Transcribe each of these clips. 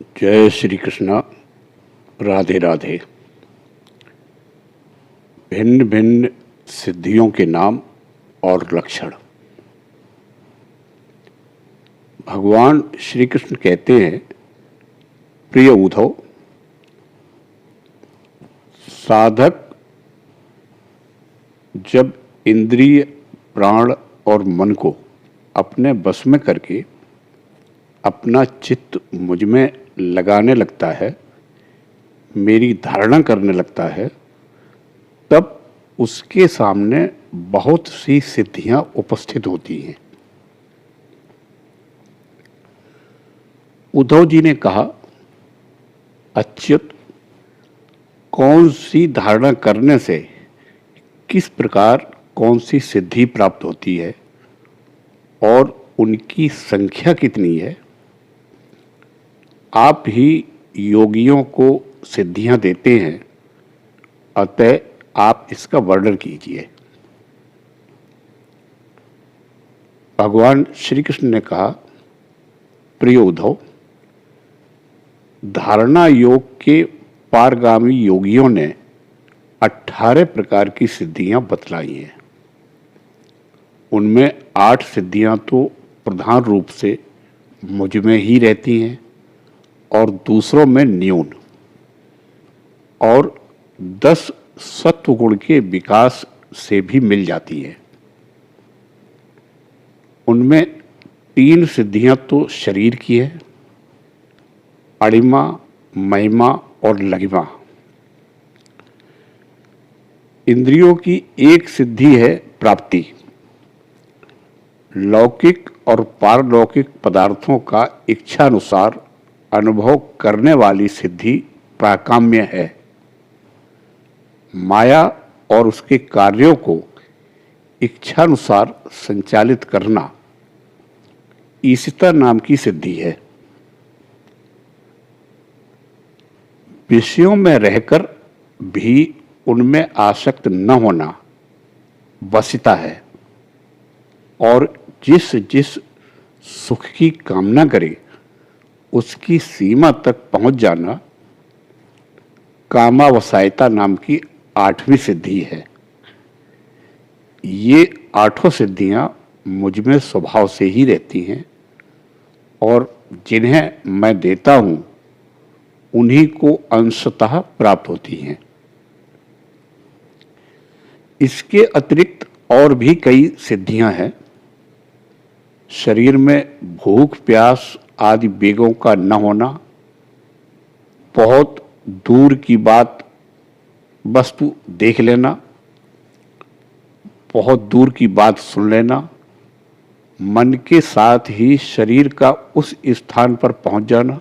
जय श्री कृष्णा। राधे राधे। भिन्न भिन्न सिद्धियों के नाम और लक्षण। भगवान श्री कृष्ण कहते हैं, प्रिय उद्धव, साधक जब इंद्रिय, प्राण और मन को अपने बस में करके अपना चित्त मुझ में लगाने लगता है, मेरी धारणा करने लगता है, तब उसके सामने बहुत सी सिद्धियां उपस्थित होती हैं। उद्धव जी ने कहा, अच्युत, कौन सी धारणा करने से किस प्रकार कौन सी सिद्धि प्राप्त होती है और उनकी संख्या कितनी है, आप ही योगियों को सिद्धियां देते हैं, अतः आप इसका वर्णन कीजिए। भगवान श्री कृष्ण ने कहा, प्रिय उद्धव, धारणा योग के पारगामी योगियों ने 18 प्रकार की सिद्धियां बतलाई हैं। उनमें 8 सिद्धियां तो प्रधान रूप से मुझ में ही रहती हैं और दूसरों में न्यून, और 10 सत्व गुण के विकास से भी मिल जाती है। उनमें 3 सिद्धियां तो शरीर की है, अणिमा, महिमा और लघिमा। इंद्रियों की एक सिद्धि है प्राप्ति। लौकिक और पारलौकिक पदार्थों का इच्छानुसार अनुभव करने वाली सिद्धि प्राकाम्य है। माया और उसके कार्यों को इच्छानुसार संचालित करना ईशिता नाम की सिद्धि है। विषयों में रहकर भी उनमें आसक्त न होना वशिता है, और जिस जिस सुख की कामना करे उसकी सीमा तक पहुंच जाना कामावसायता नाम की 8वीं सिद्धि है। ये 8 सिद्धियां मुझ में स्वभाव से ही रहती हैं, और जिन्हें मैं देता हूं उन्हीं को अंशतः प्राप्त होती हैं। इसके अतिरिक्त और भी कई सिद्धियां हैं। शरीर में भूख, प्यास आदि वेगों का न होना, बहुत दूर की बात वस्तु देख लेना, बहुत दूर की बात सुन लेना, मन के साथ ही शरीर का उस स्थान पर पहुंच जाना,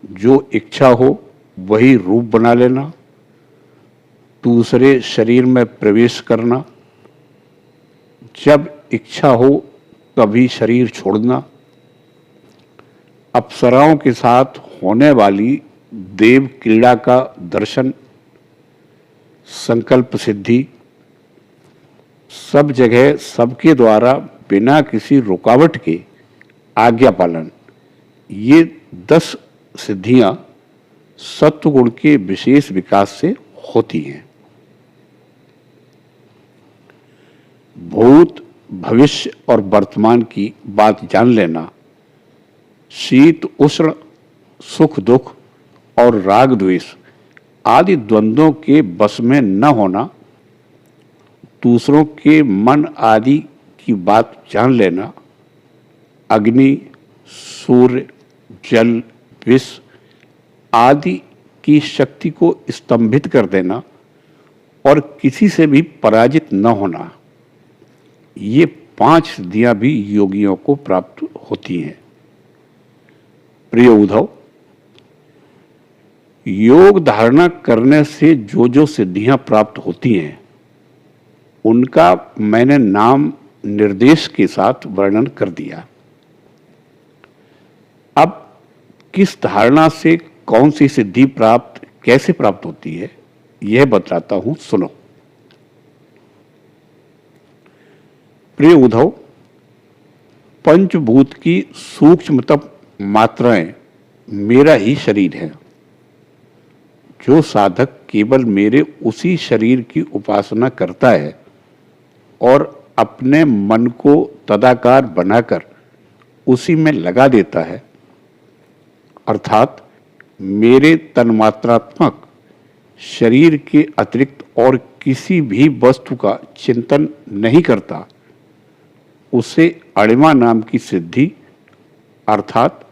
जो इच्छा हो वही रूप बना लेना, दूसरे शरीर में प्रवेश करना, जब इच्छा हो तभी शरीर छोड़ना, अप्सराओं के साथ होने वाली देव क्रीड़ा का दर्शन, संकल्प सिद्धि, सब जगह सबके द्वारा बिना किसी रुकावट के आज्ञा पालन, ये 10 सिद्धियां सत्वगुण के विशेष विकास से होती हैं। भूत, भविष्य और वर्तमान की बात जान लेना, शीत उष्ण, सुख दुख और राग द्वेष आदि द्वंद्वों के बस में न होना, दूसरों के मन आदि की बात जान लेना, अग्नि, सूर्य, जल, विष आदि की शक्ति को स्तंभित कर देना और किसी से भी पराजित न होना, ये 5 सिद्धियां भी योगियों को प्राप्त होती हैं। प्रिय उद्धव, योग धारणा करने से जो जो सिद्धियां प्राप्त होती हैं उनका मैंने नाम निर्देश के साथ वर्णन कर दिया। अब किस धारणा से कौन सी सिद्धि प्राप्त, कैसे प्राप्त होती है, यह बतलाता हूं, सुनो। प्रिय उद्धव, पंचभूत की सूक्ष्मतम मात्राएं मेरा ही शरीर है। जो साधक केवल मेरे उसी शरीर की उपासना करता है और अपने मन को तदाकार बनाकर उसी में लगा देता है, अर्थात मेरे तन्मात्रात्मक शरीर के अतिरिक्त और किसी भी वस्तु का चिंतन नहीं करता, उसे अणिमा नाम की सिद्धि अर्थात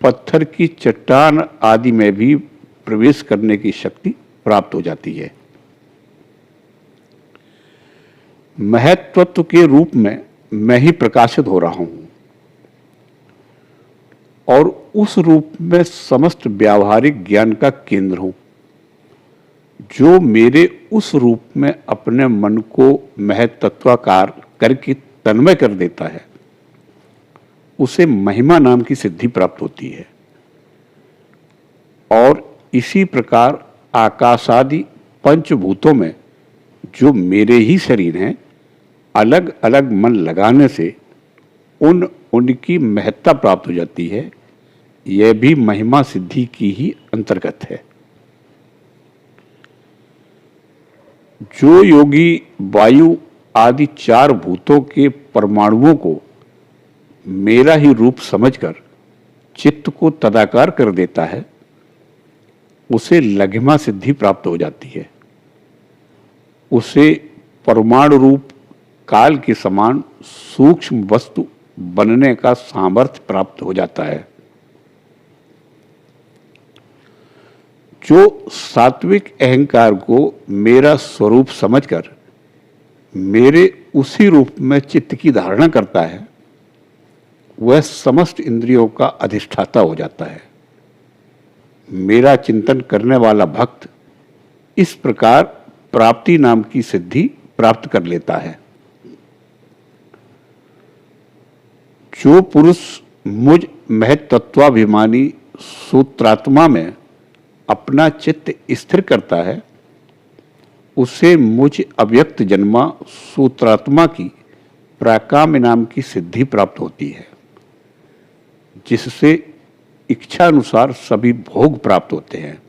पत्थर की चट्टान आदि में भी प्रवेश करने की शक्ति प्राप्त हो जाती है। महत्त्व के रूप में मैं ही प्रकाशित हो रहा हूं और उस रूप में समस्त व्यावहारिक ज्ञान का केंद्र हूं। जो मेरे उस रूप में अपने मन को महत्त्वाकार करके तन्मय कर देता है, उसे महिमा नाम की सिद्धि प्राप्त होती है। और इसी प्रकार आकाशादि पंचभूतों में जो मेरे ही शरीर हैं, अलग अलग मन लगाने से उनकी महत्ता प्राप्त हो जाती है। यह भी महिमा सिद्धि की ही अंतर्गत है। जो योगी वायु आदि चार भूतों के परमाणुओं को मेरा ही रूप समझकर चित्त को तदाकार कर देता है, उसे लघिमा सिद्धि प्राप्त हो जाती है। उसे परमाणु रूप काल के समान सूक्ष्म वस्तु बनने का सामर्थ्य प्राप्त हो जाता है। जो सात्विक अहंकार को मेरा स्वरूप समझकर मेरे उसी रूप में चित्त की धारणा करता है, वह समस्त इंद्रियों का अधिष्ठाता हो जाता है। मेरा चिंतन करने वाला भक्त इस प्रकार प्राप्ति नाम की सिद्धि प्राप्त कर लेता है। जो पुरुष मुझ महत्त्वाभिमानी सूत्रात्मा में अपना चित्त स्थिर करता है, उसे मुझ अव्यक्त जन्मा सूत्रात्मा की प्राकाम्य नाम की सिद्धि प्राप्त होती है, जिससे इच्छानुसार सभी भोग प्राप्त होते हैं।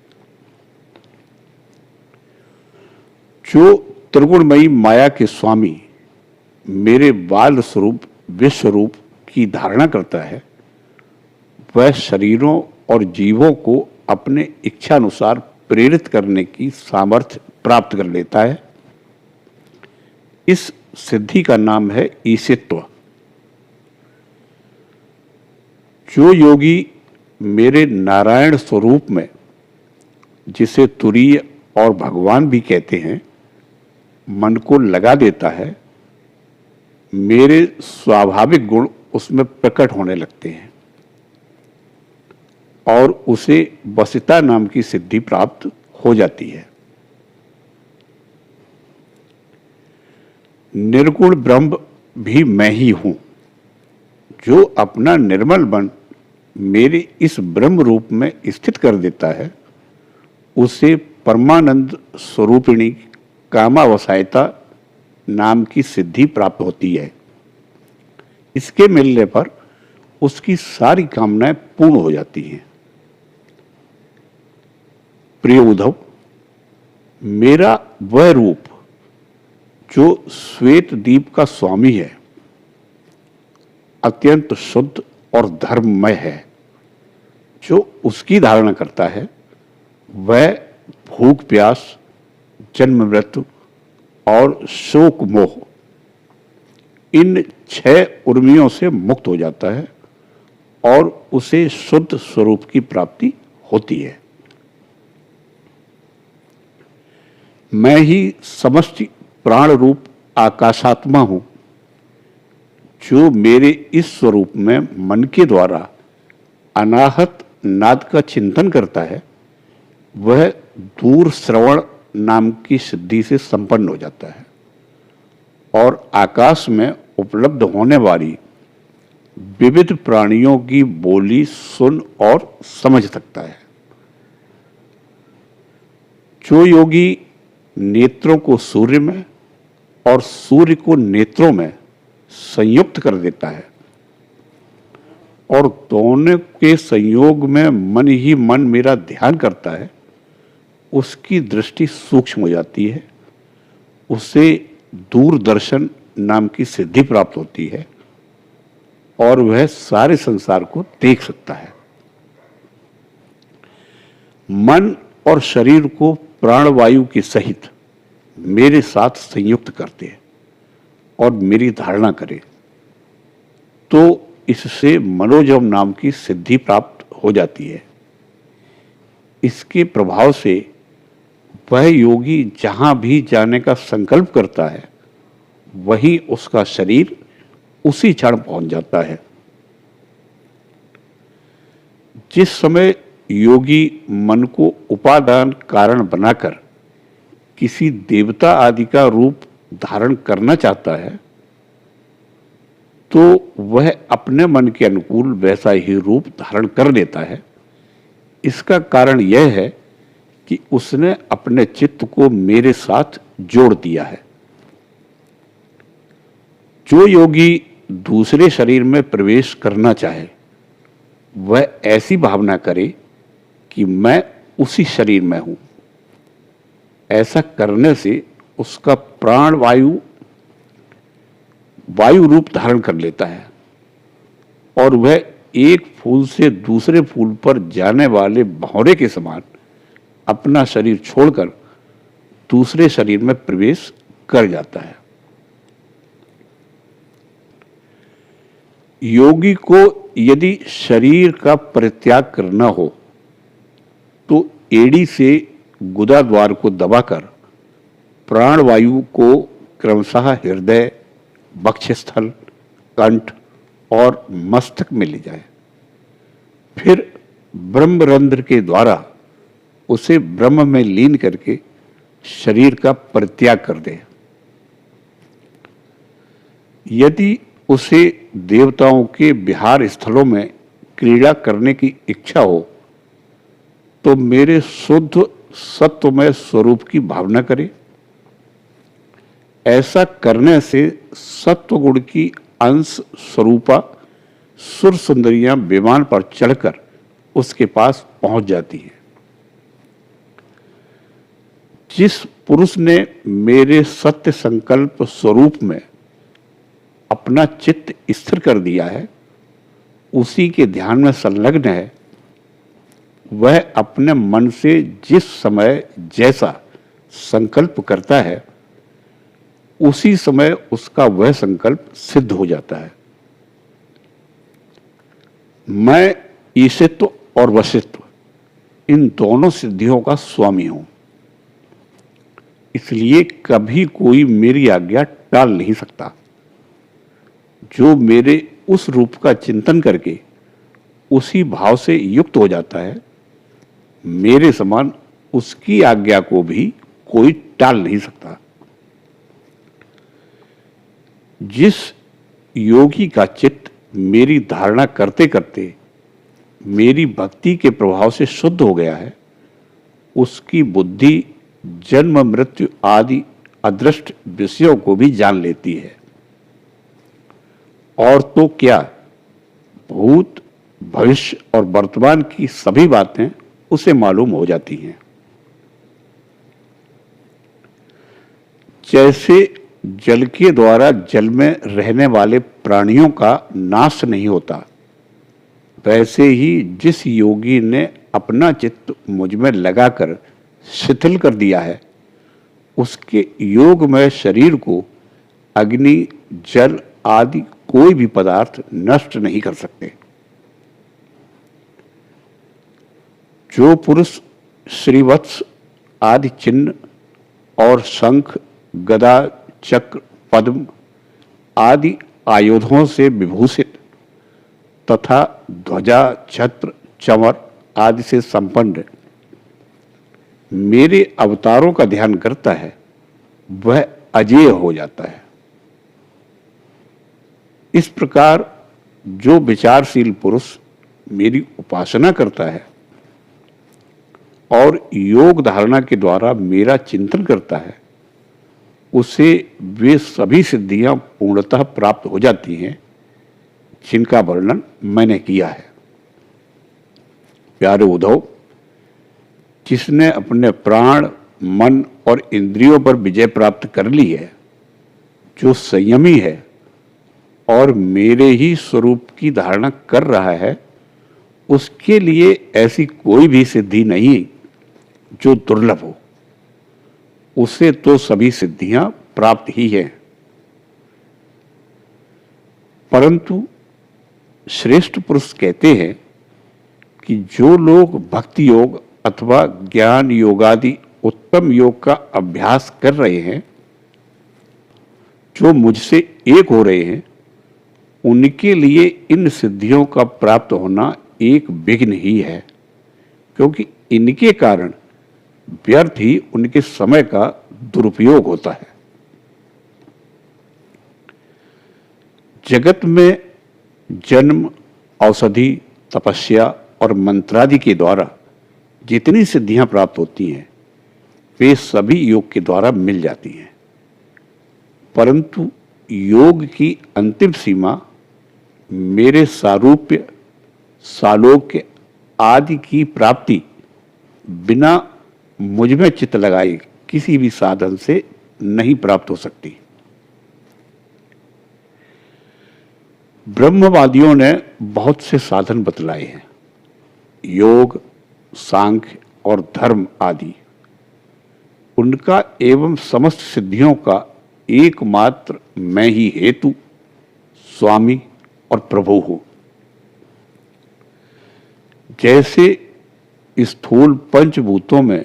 जो त्रिगुणमयी माया के स्वामी मेरे बाल स्वरूप विश्वरूप की धारणा करता है, वह शरीरों और जीवों को अपने इच्छानुसार प्रेरित करने की सामर्थ्य प्राप्त कर लेता है। इस सिद्धि का नाम है ईशित्व। जो योगी मेरे नारायण स्वरूप में, जिसे तुरीय और भगवान भी कहते हैं, मन को लगा देता है, मेरे स्वाभाविक गुण उसमें प्रकट होने लगते हैं और उसे वसिता नाम की सिद्धि प्राप्त हो जाती है। निर्गुण ब्रह्म भी मैं ही हूं। जो अपना निर्मल मन मेरे इस ब्रह्म रूप में स्थित कर देता है, उसे परमानंद स्वरूपिणी कामावसायता नाम की सिद्धि प्राप्त होती है। इसके मिलने पर उसकी सारी कामनाएं पूर्ण हो जाती हैं। प्रिय उद्धव, मेरा वह रूप जो श्वेत दीप का स्वामी है, अत्यंत शुद्ध और धर्ममय है। जो उसकी धारणा करता है, वह भूख प्यास, जन्म मृत्यु और शोक मोह, इन 6 उर्मियों से मुक्त हो जाता है और उसे शुद्ध स्वरूप की प्राप्ति होती है। मैं ही समष्टि प्राण रूप आकाशात्मा हूं। जो मेरे इस स्वरूप में मन के द्वारा अनाहत नाद का चिंतन करता है, वह दूर श्रवण नाम की सिद्धि से संपन्न हो जाता है और आकाश में उपलब्ध होने वाली विविध प्राणियों की बोली सुन और समझ सकता है। जो योगी नेत्रों को सूर्य में और सूर्य को नेत्रों में संयुक्त कर देता है, और दोनों के संयोग में मन ही मन मेरा ध्यान करता है, उसकी दृष्टि सूक्ष्म हो जाती है, उसे दूरदर्शन नाम की सिद्धि प्राप्त होती है और वह सारे संसार को देख सकता है। मन और शरीर को प्राणवायु के सहित मेरे साथ संयुक्त करते हैं और मेरी धारणा करे तो इससे मनोजम नाम की सिद्धि प्राप्त हो जाती है। इसके प्रभाव से वह योगी जहां भी जाने का संकल्प करता है वहीं उसका शरीर उसी क्षण पहुंच जाता है। जिस समय योगी मन को उपादान कारण बनाकर किसी देवता आदि का रूप धारण करना चाहता है तो वह अपने मन के अनुकूल वैसा ही रूप धारण कर लेता है। इसका कारण यह है कि उसने अपने चित्त को मेरे साथ जोड़ दिया है। जो योगी दूसरे शरीर में प्रवेश करना चाहे वह ऐसी भावना करे कि मैं उसी शरीर में हूं। ऐसा करने से उसका प्राण वायु रूप धारण कर लेता है और वह एक फूल से दूसरे फूल पर जाने वाले भंवरे के समान अपना शरीर छोड़कर दूसरे शरीर में प्रवेश कर जाता है। योगी को यदि शरीर का परित्याग करना हो तो एड़ी से गुदा द्वार को दबाकर प्राणवायु को क्रमशः हृदय, वक्षस्थल, कंठ और मस्तक में ले जाए। फिर ब्रह्मरंध्र के द्वारा उसे ब्रह्म में लीन करके शरीर का परित्याग कर दे। यदि उसे देवताओं के विहार स्थलों में क्रीड़ा करने की इच्छा हो तो मेरे शुद्ध सत्वमय स्वरूप की भावना करे। ऐसा करने से सत्वगुण की अंश स्वरूपा सुर सुंदरियां विमान पर चढ़कर उसके पास पहुंच जाती हैं। जिस पुरुष ने मेरे सत्य संकल्प स्वरूप में अपना चित्त स्थिर कर दिया है, उसी के ध्यान में संलग्न है, वह अपने मन से जिस समय जैसा संकल्प करता है उसी समय उसका वह संकल्प सिद्ध हो जाता है। मैं ईशित्व और वशित्व इन दोनों सिद्धियों का स्वामी हूं, इसलिए कभी कोई मेरी आज्ञा टाल नहीं सकता। जो मेरे उस रूप का चिंतन करके उसी भाव से युक्त हो जाता है, मेरे समान उसकी आज्ञा को भी कोई टाल नहीं सकता। जिस योगी का चित्त मेरी धारणा करते करते मेरी भक्ति के प्रभाव से शुद्ध हो गया है, उसकी बुद्धि जन्म मृत्यु आदि अदृष्ट विषयों को भी जान लेती है और तो क्या, भूत, भविष्य और वर्तमान की सभी बातें उसे मालूम हो जाती हैं। जैसे जल के द्वारा जल में रहने वाले प्राणियों का नाश नहीं होता, वैसे ही जिस योगी ने अपना चित्त मुझ में लगाकर शिथिल कर दिया है, उसके योगमय शरीर को अग्नि, जल आदि कोई भी पदार्थ नष्ट नहीं कर सकते। जो पुरुष श्रीवत्स आदि चिन्ह और शंख, गदा, चक्र, पद्म आदि आयुधों से विभूषित तथा ध्वजा, छत्र, चमर आदि से संपन्न मेरे अवतारों का ध्यान करता है, वह अजेय हो जाता है। इस प्रकार जो विचारशील पुरुष मेरी उपासना करता है और योग धारणा के द्वारा मेरा चिंतन करता है, उसे वे सभी सिद्धियां पूर्णतः प्राप्त हो जाती हैं जिनका वर्णन मैंने किया है। प्यारे उद्धव, जिसने अपने प्राण, मन और इंद्रियों पर विजय प्राप्त कर ली है, जो संयमी है और मेरे ही स्वरूप की धारणा कर रहा है, उसके लिए ऐसी कोई भी सिद्धि नहीं जो दुर्लभ हो। उसे तो सभी सिद्धियां प्राप्त ही हैं। परंतु श्रेष्ठ पुरुष कहते हैं कि जो लोग भक्ति योग अथवा ज्ञान योगादि उत्तम योग का अभ्यास कर रहे हैं, जो मुझसे एक हो रहे हैं, उनके लिए इन सिद्धियों का प्राप्त होना एक विघ्न ही है, क्योंकि इनके कारण व्यर्थ ही उनके समय का दुरुपयोग होता है। जगत में जन्म, औषधि, तपस्या और मंत्रादि के द्वारा जितनी सिद्धियां प्राप्त होती हैं, वे सभी योग के द्वारा मिल जाती हैं। परंतु योग की अंतिम सीमा मेरे सारूप्य, सालोक्य आदि की प्राप्ति बिना मुझ में चित्त लगाए किसी भी साधन से नहीं प्राप्त हो सकती। ब्रह्मवादियों ने बहुत से साधन बतलाए हैं, योग, सांख्य और धर्म आदि। उनका एवं समस्त सिद्धियों का एकमात्र मैं ही हेतु, स्वामी और प्रभु हूं। जैसे स्थूल पंचभूतों में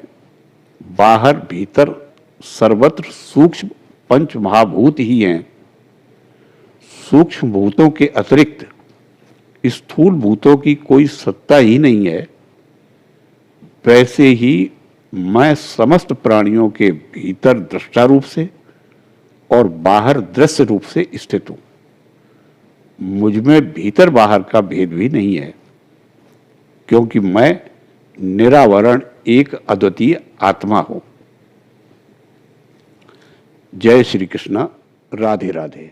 बाहर भीतर सर्वत्र सूक्ष्म पंच महाभूत ही हैं, सूक्ष्म भूतों के अतिरिक्त स्थूल भूतों की कोई सत्ता ही नहीं है, वैसे ही मैं समस्त प्राणियों के भीतर दृष्टा रूप से और बाहर दृश्य रूप से स्थित हूं। मुझ में भीतर बाहर का भेद भी नहीं है, क्योंकि मैं निरावरण एक अद्वितीय आत्मा हूं। जय श्री कृष्ण। राधे राधे।